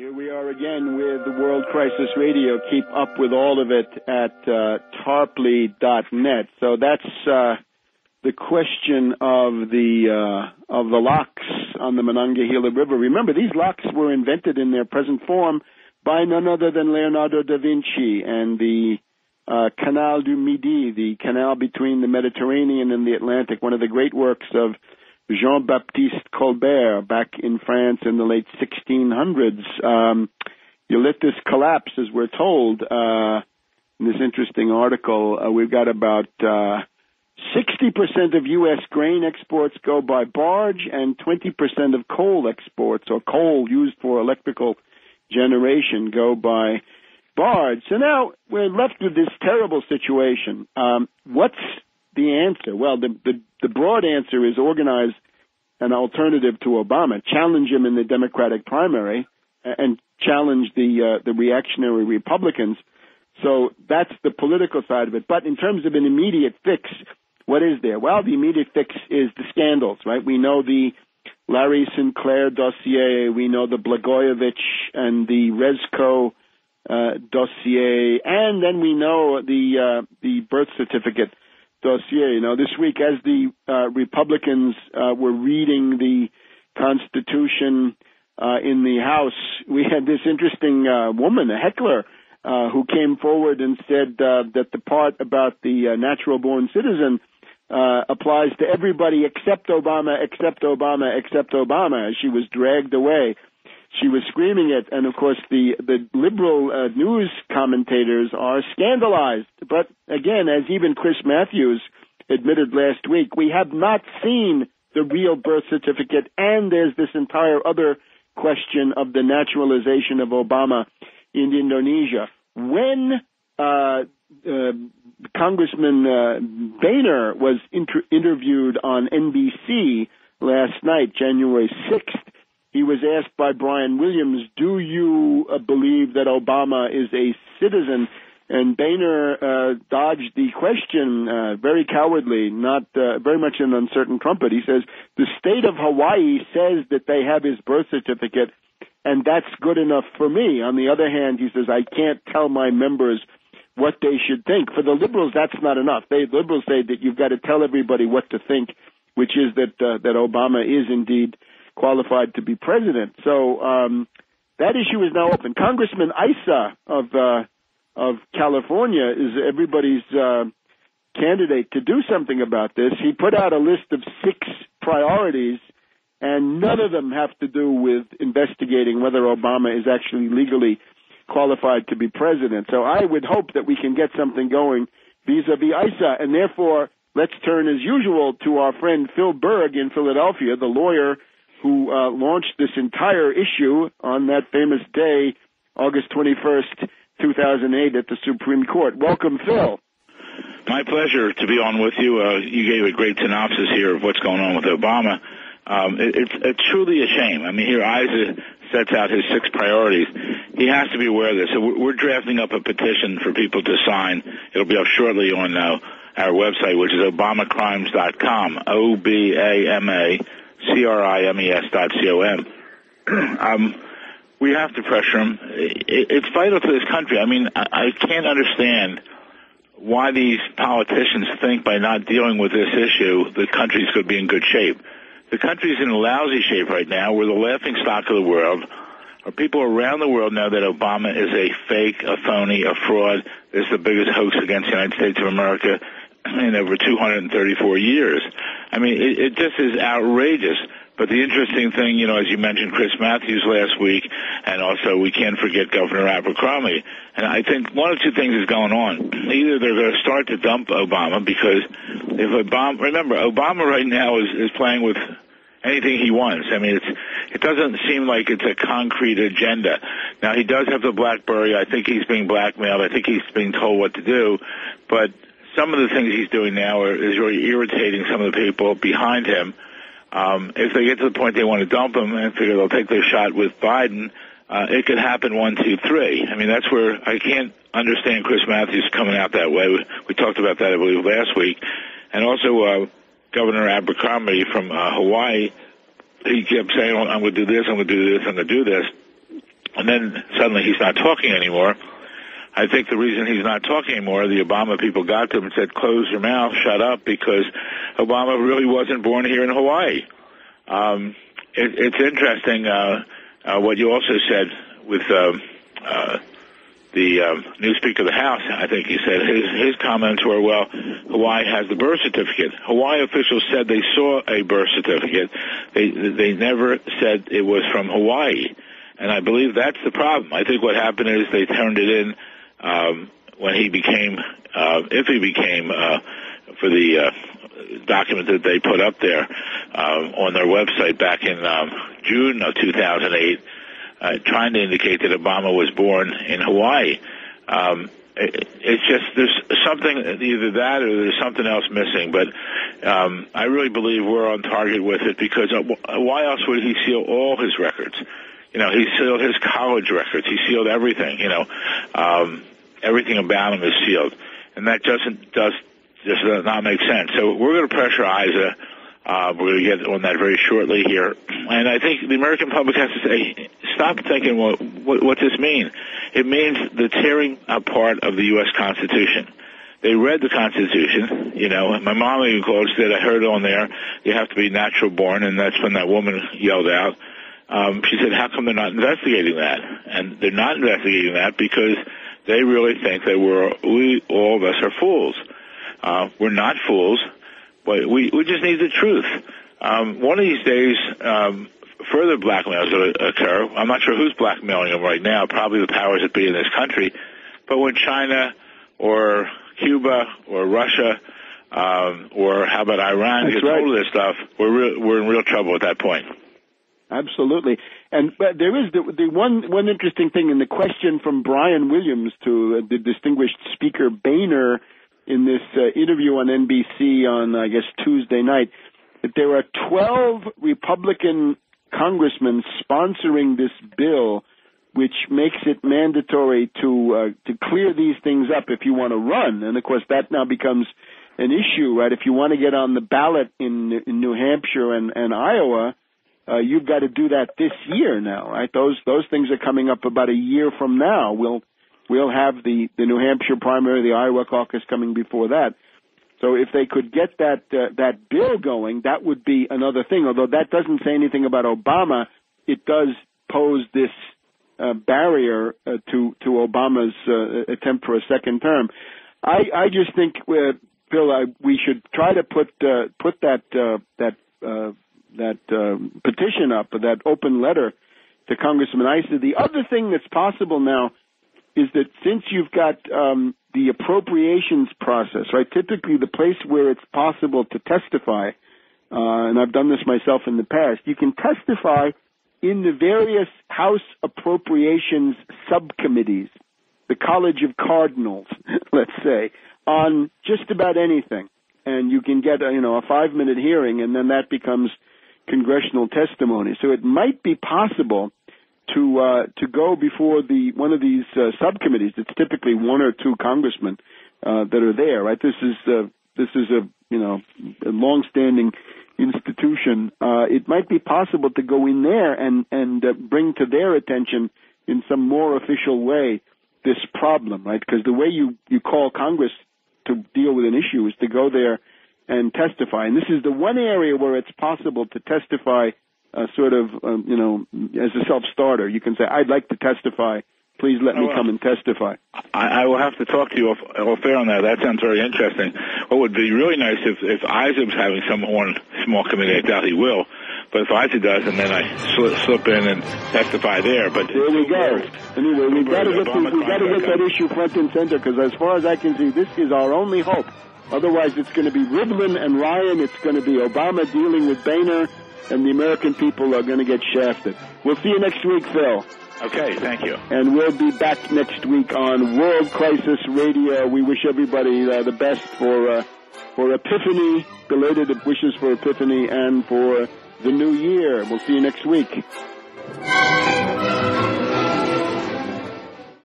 Here we are again with the World Crisis Radio. Keep up with all of it at tarpley.net. So that's the question of the locks on the Monongahela River. Remember, these locks were invented in their present form by none other than Leonardo da Vinci, and the Canal du Midi, the canal between the Mediterranean and the Atlantic, one of the great works of Jean-Baptiste Colbert back in France in the late 1600s. You let this collapse, as we're told in this interesting article. We've got about 60% of U.S. grain exports go by barge, and 20% of coal exports, or coal used for electrical generation, go by barge. So now we're left with this terrible situation. What's the answer? Well, the broad answer is organize an alternative to Obama, challenge him in the Democratic primary, and challenge the reactionary Republicans. So that's the political side of it. But in terms of an immediate fix, what is there? Well, the immediate fix is the scandals, right? We know the Larry Sinclair dossier. We know the Blagojevich and the Rezko dossier, and then we know the birth certificate dossier. You know, this week, as the Republicans were reading the Constitution in the House, we had this interesting woman, a heckler, who came forward and said that the part about the natural-born citizen applies to everybody except Obama, except Obama, except Obama, as she was dragged away. She was screaming it, and of course the liberal news commentators are scandalized. But again, as even Chris Matthews admitted last week, we have not seen the real birth certificate, and there's this entire other question of the naturalization of Obama in Indonesia. When Congressman Boehner was interviewed on NBC last night, January 6th, he was asked by Brian Williams, do you believe that Obama is a citizen? And Boehner dodged the question very cowardly, not very much an uncertain trumpet. He says, the state of Hawaii says that they have his birth certificate, and that's good enough for me. On the other hand, he says, I can't tell my members what they should think. For the liberals, that's not enough. The liberals say that you've got to tell everybody what to think, which is that Obama is indeed qualified to be president. So that issue is now open. Congressman Issa of California is everybody's candidate to do something about this. He put out a list of 6 priorities, and none of them have to do with investigating whether Obama is actually legally qualified to be president. So I would hope that we can get something going vis-a-vis Issa, and therefore let's turn, as usual, to our friend Phil Berg in Philadelphia, the lawyer who launched this entire issue on that famous day, August 21st, 2008, at the Supreme Court. Welcome, Phil. My pleasure to be on with you. You gave a great synopsis here of what's going on with Obama. It's truly a shame. I mean, here Issa sets out his 6 priorities. He has to be aware of this. So we're drafting up a petition for people to sign. It'll be up shortly on our website, which is obamacrimes.com, OBAMACRIMES.com. We have to pressure him. It's vital to this country. I mean, I can't understand why these politicians think by not dealing with this issue, the country's going to be in good shape. The country's in lousy shape right now. We're the laughing stock of the world. Our people around the world know that Obama is a fake, a phony, a fraud. It's the biggest hoax against the United States of America in over 234 years. I mean, it just is outrageous. But the interesting thing, you know, as you mentioned Chris Matthews last week, and also we can't forget Governor Abercrombie. And I think one of 2 things is going on. Either they're going to start to dump Obama, because if Obama right now is playing with anything he wants. I mean, it doesn't seem like it's a concrete agenda. Now, he does have the BlackBerry. I think he's being blackmailed. I think he's being told what to do. But some of the things he's doing now is really irritating some of the people behind him. If they get to the point they want to dump him and figure they'll take their shot with Biden, it could happen 1, 2, 3. I mean, that's where I can't understand Chris Matthews coming out that way. We talked about that, I believe, last week. And also Governor Abercrombie from Hawaii, he kept saying, I'm going to do this, I'm going to do this, I'm going to do this. And then suddenly he's not talking anymore. I think the reason he's not talking anymore, the Obama people got to him and said, close your mouth, shut up, because Obama really wasn't born here in Hawaii. It's interesting what you also said with the new Speaker of the House. I think he said his comments were, well, Hawaii has the birth certificate. Hawaii officials said they saw a birth certificate. They never said it was from Hawaii. And I believe that's the problem. I think what happened is they turned it in when he became, if he became, for the document that they put up there on their website back in June of 2008, trying to indicate that Obama was born in Hawaii. It's just there's something, either that or there's something else missing. But I really believe we're on target with it, because why else would he seal all his records? You know, he sealed his college records. He sealed everything. You know, everything about him is sealed, and that does not make sense. So we're going to pressure ISA. We're going to get on that very shortly here. And I think the American public has to say, stop thinking, well, what does this mean? It means the tearing apart of the U.S. Constitution. They read the Constitution, you know. My mom even quotes that I heard on there, you have to be natural born, and that's when that woman yelled out. She said, how come they're not investigating that? And they're not investigating that because they really think that all of us are fools. We're not fools. But we just need the truth. One of these days, further blackmails will occur. I'm not sure who's blackmailing them right now, probably the powers that be in this country. But when China or Cuba or Russia or how about Iran gets hold of this stuff, we're in real trouble at that point. Absolutely. But there is the one interesting thing in the question from Brian Williams to the distinguished speaker Boehner in this interview on NBC on, I guess, Tuesday night, that there are 12 Republican congressmen sponsoring this bill, which makes it mandatory to clear these things up if you want to run. And, of course, that now becomes an issue, right? If you want to get on the ballot in New Hampshire and Iowa, you've got to do that this year now, right? Those things are coming up about a year from now. We'll have the New Hampshire primary, the Iowa caucus coming before that. So if they could get that bill going, that would be another thing. Although that doesn't say anything about Obama, it does pose this barrier to Obama's attempt for a second term. I just think, Bill, we should try to put that petition up, that open letter to Congressman Issa. The other thing that's possible now is that since you've got the appropriations process, right, typically the place where it's possible to testify, and I've done this myself in the past, you can testify in the various House appropriations subcommittees, the College of Cardinals, let's say, on just about anything. And you can get a 5-minute hearing, and then that becomes congressional testimony. So it might be possible to go before one of these subcommittees. It's typically one or two congressmen that are there, right? This is a long-standing institution. It might be possible to go in there and bring to their attention in some more official way this problem, right? Because the way you call Congress to deal with an issue is to go there and testify. And this is the one area where it's possible to testify as a self-starter. You can say, I'd like to testify. Please let me come and testify. I will have to talk to you off air on that. That sounds very interesting. What would be really nice if Isaac was having some on small committee, I doubt he will, but if Isaac does, and then I slip in and testify there. But there we go. Anyway, we've got to get that issue front and center, because as far as I can see, this is our only hope. Otherwise, it's going to be Rivlin and Ryan. It's going to be Obama dealing with Boehner, and the American people are going to get shafted. We'll see you next week, Phil. Okay, thank you. And we'll be back next week on World Crisis Radio. We wish everybody the best for Epiphany, belated wishes for Epiphany, and for the new year. We'll see you next week.